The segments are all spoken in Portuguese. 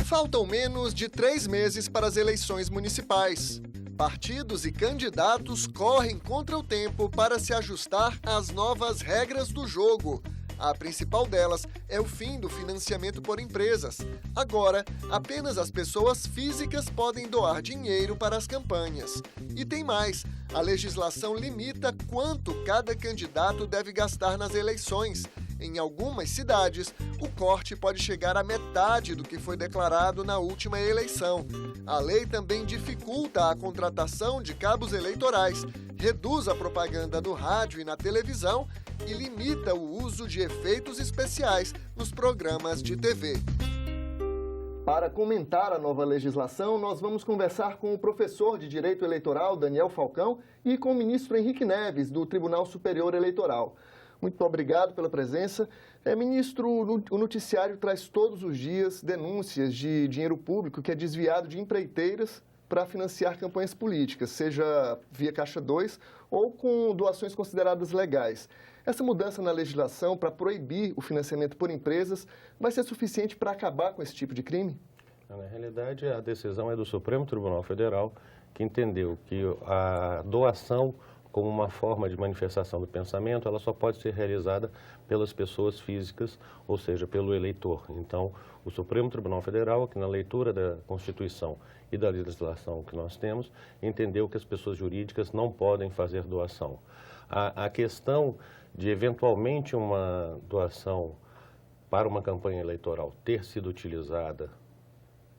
Faltam menos de 3 meses para as eleições municipais. Partidos e candidatos correm contra o tempo para se ajustar às novas regras do jogo. A principal delas é o fim do financiamento por empresas. Agora, apenas as pessoas físicas podem doar dinheiro para as campanhas. E tem mais: a legislação limita quanto cada candidato deve gastar nas eleições. Em algumas cidades, o corte pode chegar à metade do que foi declarado na última eleição. A lei também dificulta a contratação de cabos eleitorais, reduz a propaganda no rádio e na televisão e limita o uso de efeitos especiais nos programas de TV. Para comentar a nova legislação, nós vamos conversar com o professor de Direito Eleitoral, Daniel Falcão, e com o ministro Henrique Neves, do Tribunal Superior Eleitoral. Muito obrigado pela presença. Ministro, o noticiário traz todos os dias denúncias de dinheiro público que é desviado de empreiteiras para financiar campanhas políticas, seja via Caixa 2 ou com doações consideradas legais. Essa mudança na legislação para proibir o financiamento por empresas vai ser suficiente para acabar com esse tipo de crime? Na realidade, a decisão é do Supremo Tribunal Federal, que entendeu que a doação como uma forma de manifestação do pensamento, ela só pode ser realizada pelas pessoas físicas, ou seja, pelo eleitor. Então, o Supremo Tribunal Federal, que na leitura da Constituição e da legislação que nós temos, entendeu que as pessoas jurídicas não podem fazer doação. A questão de, eventualmente, uma doação para uma campanha eleitoral ter sido utilizada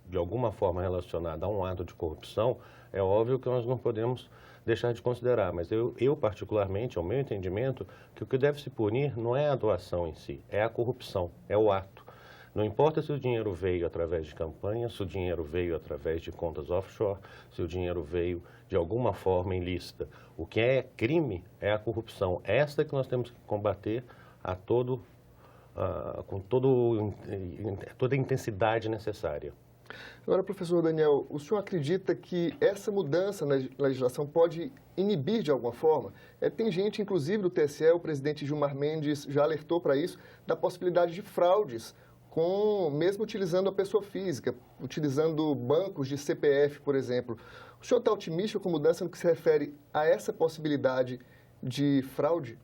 de alguma forma relacionada a um ato de corrupção, é óbvio que nós não podemos deixar de considerar, mas eu particularmente, ao meu entendimento, que o que deve se punir não é a doação em si, é a corrupção, é o ato. Não importa se o dinheiro veio através de campanha, se o dinheiro veio através de contas offshore, se o dinheiro veio de alguma forma ilícita. O que é crime é a corrupção. Esta que nós temos que combater com toda a intensidade necessária. Agora, professor Daniel, o senhor acredita que essa mudança na legislação pode inibir de alguma forma? Tem gente, inclusive do TSE, o presidente Gilmar Mendes já alertou para isso, da possibilidade de fraudes, mesmo utilizando a pessoa física, utilizando bancos de CPF, por exemplo. O senhor está otimista com a mudança no que se refere a essa possibilidade de fraude?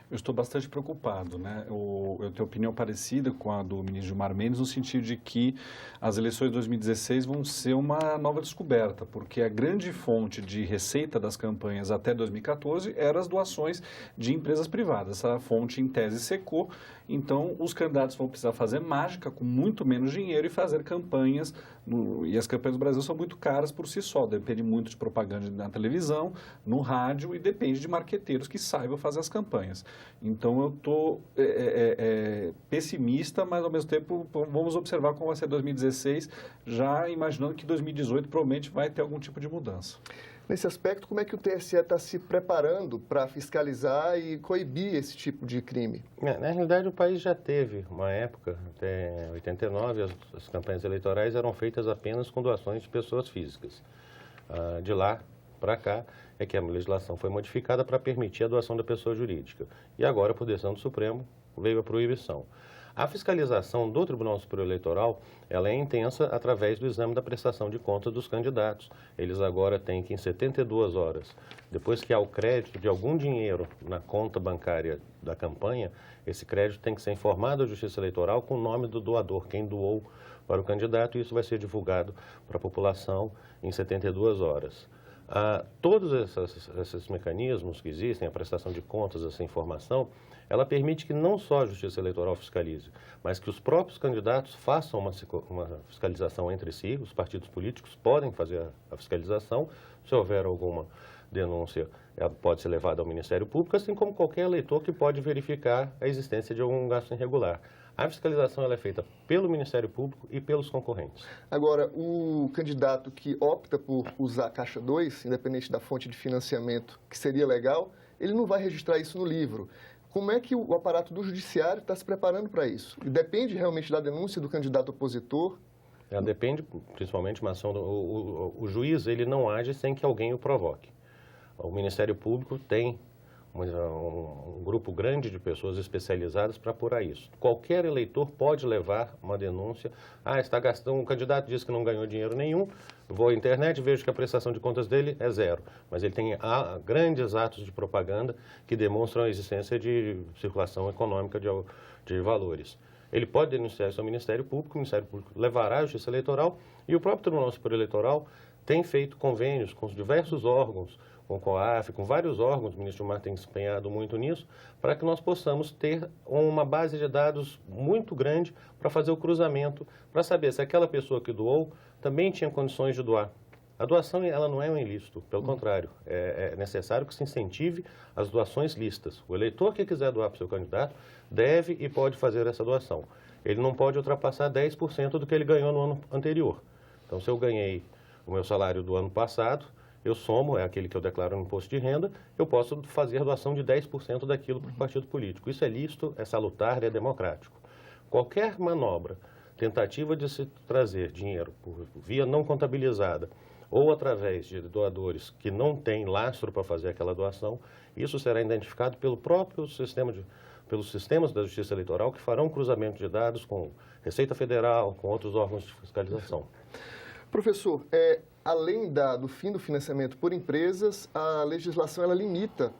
Eu estou bastante preocupado, né? Eu tenho opinião parecida com a do ministro Gilmar Mendes, no sentido de que as eleições de 2016 vão ser uma nova descoberta, porque a grande fonte de receita das campanhas até 2014 eram as doações de empresas privadas. Essa fonte, em tese, secou, então os candidatos vão precisar fazer mágica com muito menos dinheiro e fazer campanhas, e as campanhas do Brasil são muito caras por si só, depende muito de propaganda na televisão, no rádio e depende de marqueteiros que saibam fazer as campanhas. Então, eu estou pessimista, mas, ao mesmo tempo, vamos observar como vai ser 2016, já imaginando que 2018 provavelmente vai ter algum tipo de mudança. Nesse aspecto, como é que o TSE está se preparando para fiscalizar e coibir esse tipo de crime? Na realidade, o país já teve uma época, até 89, as campanhas eleitorais eram feitas apenas com doações de pessoas físicas. De lá para cá é que a legislação foi modificada para permitir a doação da pessoa jurídica. E agora, por decisão do Supremo, veio a proibição. A fiscalização do Tribunal Superior Eleitoral, ela é intensa através do exame da prestação de contas dos candidatos. Eles agora têm que, em 72 horas, depois que há o crédito de algum dinheiro na conta bancária da campanha, esse crédito tem que ser informado à Justiça Eleitoral com o nome do doador, quem doou para o candidato, e isso vai ser divulgado para a população em 72 horas. Todos esses mecanismos que existem, a prestação de contas, essa informação, ela permite que não só a Justiça Eleitoral fiscalize, mas que os próprios candidatos façam uma fiscalização entre si, os partidos políticos podem fazer a fiscalização, se houver alguma denúncia, ela pode ser levada ao Ministério Público, assim como qualquer eleitor que pode verificar a existência de algum gasto irregular. A fiscalização ela é feita pelo Ministério Público e pelos concorrentes. Agora, o candidato que opta por usar a Caixa 2, independente da fonte de financiamento, que seria legal, ele não vai registrar isso no livro. Como é que o aparato do judiciário está se preparando para isso? E depende realmente da denúncia do candidato opositor? Depende, principalmente, uma ação o juiz ele não age sem que alguém o provoque. O Ministério Público tem um grupo grande de pessoas especializadas para apurar isso. Qualquer eleitor pode levar uma denúncia. Está gastando, um candidato diz que não ganhou dinheiro nenhum, vou à internet e vejo que a prestação de contas dele é zero. Mas ele tem grandes atos de propaganda que demonstram a existência de circulação econômica de valores. Ele pode denunciar isso ao Ministério Público, o Ministério Público levará à Justiça Eleitoral e o próprio Tribunal Superior Eleitoral tem feito convênios com diversos órgãos, com o COAF, com vários órgãos, o ministro Gilmar tem se empenhado muito nisso, para que nós possamos ter uma base de dados muito grande para fazer o cruzamento, para saber se aquela pessoa que doou também tinha condições de doar. A doação ela não é um ilícito, pelo contrário, é necessário que se incentive as doações lícitas. O eleitor que quiser doar para o seu candidato deve e pode fazer essa doação. Ele não pode ultrapassar 10% do que ele ganhou no ano anterior. Então, se eu ganhei o meu salário do ano passado, eu somo, é aquele que eu declaro no imposto de renda, eu posso fazer doação de 10% daquilo para o partido político. Isso é lícito, é salutar, é democrático. Qualquer manobra, tentativa de se trazer dinheiro por via não contabilizada ou através de doadores que não têm lastro para fazer aquela doação, isso será identificado pelo próprio pelos sistemas da Justiça Eleitoral que farão cruzamento de dados com Receita Federal, com outros órgãos de fiscalização. Professor, além do fim do financiamento por empresas, a legislação ela limita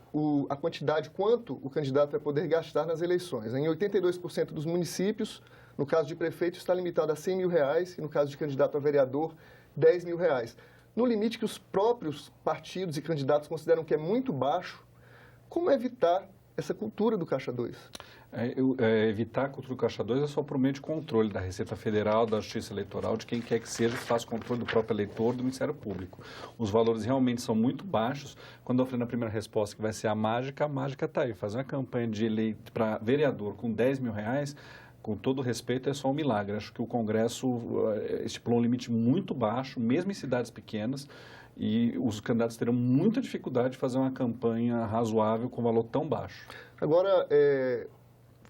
a quantidade, quanto o candidato vai poder gastar nas eleições. Em 82% dos municípios, no caso de prefeito, está limitado a R$100 mil e no caso de candidato a vereador, R$10 mil. No limite que os próprios partidos e candidatos consideram que é muito baixo, como evitar essa cultura do Caixa 2? Evitar a cultura do Caixa 2 é só por meio de controle da Receita Federal, da Justiça Eleitoral, de quem quer que seja que faça controle do próprio eleitor, do Ministério Público. Os valores realmente são muito baixos. Quando eu falei na primeira resposta que vai ser a mágica está aí. Fazer uma campanha para vereador com R$10 mil, com todo respeito, é só um milagre. Acho que o Congresso estipulou um limite muito baixo, mesmo em cidades pequenas, e os candidatos terão muita dificuldade de fazer uma campanha razoável com valor tão baixo. Agora,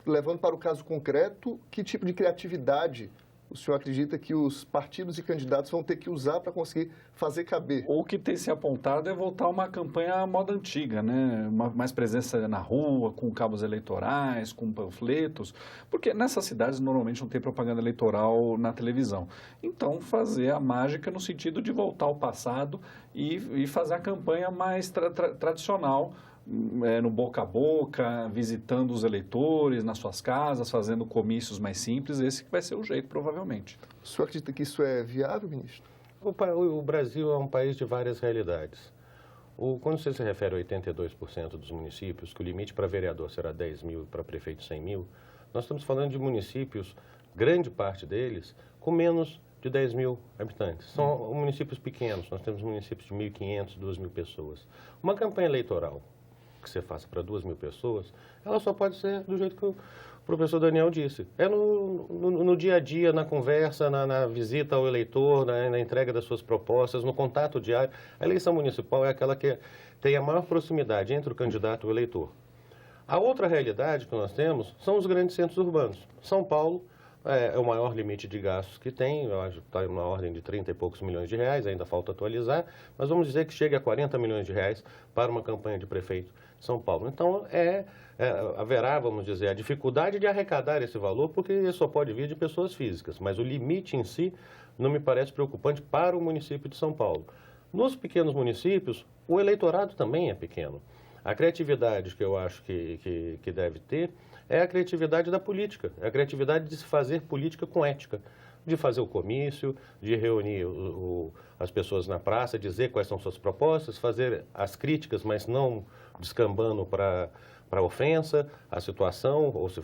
levando para o caso concreto, que tipo de criatividade o senhor acredita que os partidos e candidatos vão ter que usar para conseguir fazer caber? O que tem se apontado é voltar a uma campanha à moda antiga, né? Mais presença na rua, com cabos eleitorais, com panfletos, porque nessas cidades normalmente não tem propaganda eleitoral na televisão. Então, fazer a mágica no sentido de voltar ao passado e fazer a campanha mais tradicional, no boca a boca, visitando os eleitores nas suas casas, fazendo comícios mais simples. Esse que vai ser o jeito, provavelmente. O senhor acredita que isso é viável, ministro? O Brasil é um país de várias realidades. Quando você se refere a 82% dos municípios, que o limite para vereador será 10 mil e para prefeito 100 mil, nós estamos falando de municípios, grande parte deles, com menos de 10 mil habitantes. São municípios pequenos, nós temos municípios de 1.500, 2.000 pessoas. Uma campanha eleitoral que você faça para 2.000 pessoas, ela só pode ser do jeito que o professor Daniel disse. É no dia a dia, na conversa, na visita ao eleitor, na entrega das suas propostas, no contato diário. A eleição municipal é aquela que tem a maior proximidade entre o candidato e o eleitor. A outra realidade que nós temos são os grandes centros urbanos. São Paulo é o maior limite de gastos que tem, eu acho que está na ordem de 30 e poucos milhões de reais, ainda falta atualizar, mas vamos dizer que chega a 40 milhões de reais para uma campanha de prefeito de São Paulo. Então, haverá, vamos dizer, a dificuldade de arrecadar esse valor, porque ele só pode vir de pessoas físicas, mas o limite em si não me parece preocupante para o município de São Paulo. Nos pequenos municípios, o eleitorado também é pequeno. A criatividade que eu acho que deve ter é a criatividade da política, é a criatividade de se fazer política com ética, de fazer o comício, de reunir as pessoas na praça, dizer quais são suas propostas, fazer as críticas, mas não descambando para ofensa, a situação, ou se o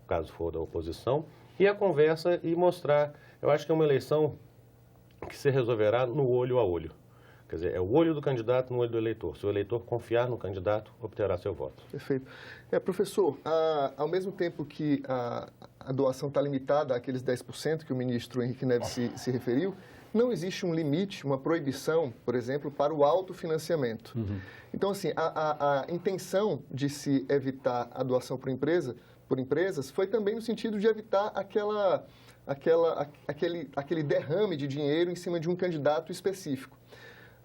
caso for da oposição, e a conversa e mostrar. Eu acho que é uma eleição que se resolverá no olho a olho. Quer dizer, é o olho do candidato no olho do eleitor. Se o eleitor confiar no candidato, obterá seu voto. Perfeito. Professor, ao mesmo tempo que a doação está limitada àqueles 10% que o ministro Henrique Neves se referiu, não existe um limite, uma proibição, por exemplo, para o autofinanciamento. Então, assim, a intenção de se evitar a doação por empresas foi também no sentido de evitar aquele derrame de dinheiro em cima de um candidato específico.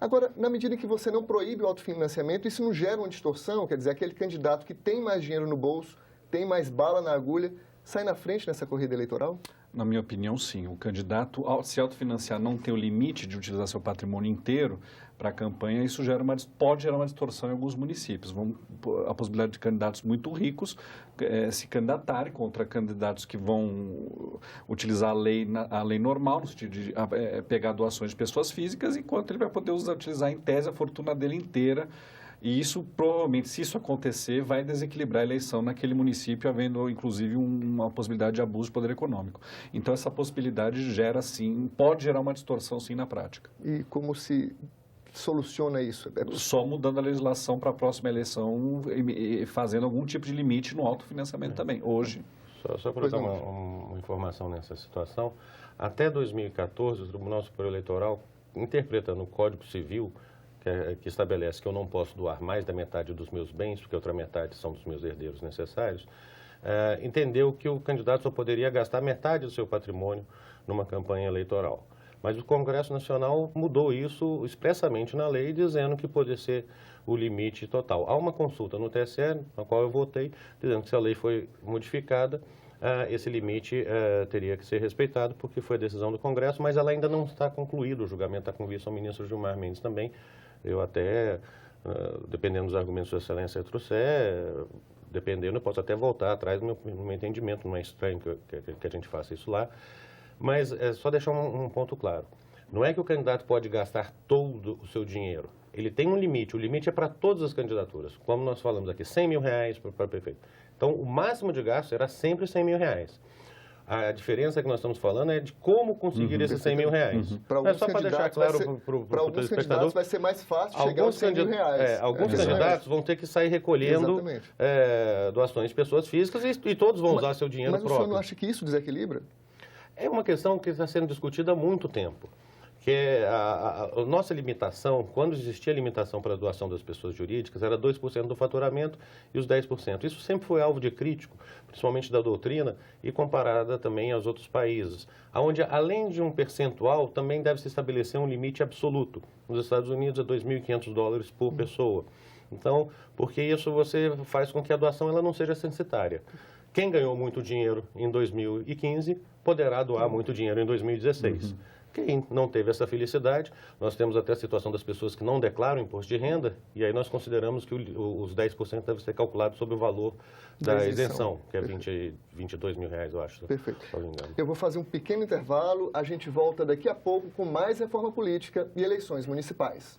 Agora, na medida em que você não proíbe o autofinanciamento, isso não gera uma distorção? Quer dizer, aquele candidato que tem mais dinheiro no bolso, tem mais bala na agulha, sai na frente nessa corrida eleitoral? Na minha opinião, sim. O candidato, ao se autofinanciar, não tem o limite de utilizar seu patrimônio inteiro para a campanha, isso pode gerar uma distorção em alguns municípios. A possibilidade de candidatos muito ricos se candidatarem contra candidatos que vão utilizar a lei normal, no sentido de pegar doações de pessoas físicas, enquanto ele vai poder utilizar, em tese, a fortuna dele inteira. E isso, provavelmente, se isso acontecer, vai desequilibrar a eleição naquele município, havendo, inclusive, uma possibilidade de abuso de poder econômico. Então, essa possibilidade pode gerar uma distorção, sim, na prática. E como se soluciona isso? Só mudando a legislação para a próxima eleição e fazendo algum tipo de limite no autofinanciamento também. Hoje... Só para dar uma informação nessa situação, até 2014, o Tribunal Superior Eleitoral, interpretando o Código Civil, que estabelece que eu não posso doar mais da metade dos meus bens, porque a outra metade são dos meus herdeiros necessários, entendeu que o candidato só poderia gastar metade do seu patrimônio numa campanha eleitoral. Mas o Congresso Nacional mudou isso expressamente na lei, dizendo que poderia ser o limite total. Há uma consulta no TSE, na qual eu votei, dizendo que se a lei foi modificada, esse limite teria que ser respeitado, porque foi a decisão do Congresso, mas ela ainda não está concluída. O julgamento está com vista ao ministro Gilmar Mendes também. Eu até, dependendo dos argumentos de excelência trouxer, eu posso até voltar atrás do meu entendimento, não é estranho que a gente faça isso lá. Mas é só deixar um ponto claro. Não é que o candidato pode gastar todo o seu dinheiro. Ele tem um limite. O limite é para todas as candidaturas. Como nós falamos aqui, R$100 mil para prefeito. Então, o máximo de gasto era sempre R$100 mil. A diferença que nós estamos falando é de como conseguir esses R$100 mil. É só para deixar claro para o telespectador, vai ser mais fácil chegar aos R$100 mil. Alguns candidatos vão ter que sair recolhendo doações de pessoas físicas e todos vão usar seu dinheiro próprio. Mas o senhor não acha que isso desequilibra? É uma questão que está sendo discutida há muito tempo, que a nossa limitação, quando existia a limitação para a doação das pessoas jurídicas, era 2% do faturamento e os 10%. Isso sempre foi alvo de crítico, principalmente da doutrina, e comparada também aos outros países, onde, além de um percentual, também deve se estabelecer um limite absoluto. Nos Estados Unidos é $2.500 por pessoa. Então, porque isso você faz com que a doação ela não seja censitária. Quem ganhou muito dinheiro em 2015 poderá doar muito dinheiro em 2016. Quem não teve essa felicidade, nós temos até a situação das pessoas que não declaram imposto de renda, e aí nós consideramos que os 10% devem ser calculados sobre o valor da isenção, que é R$22 mil, eu acho. Perfeito. Eu vou fazer um pequeno intervalo, a gente volta daqui a pouco com mais reforma política e eleições municipais.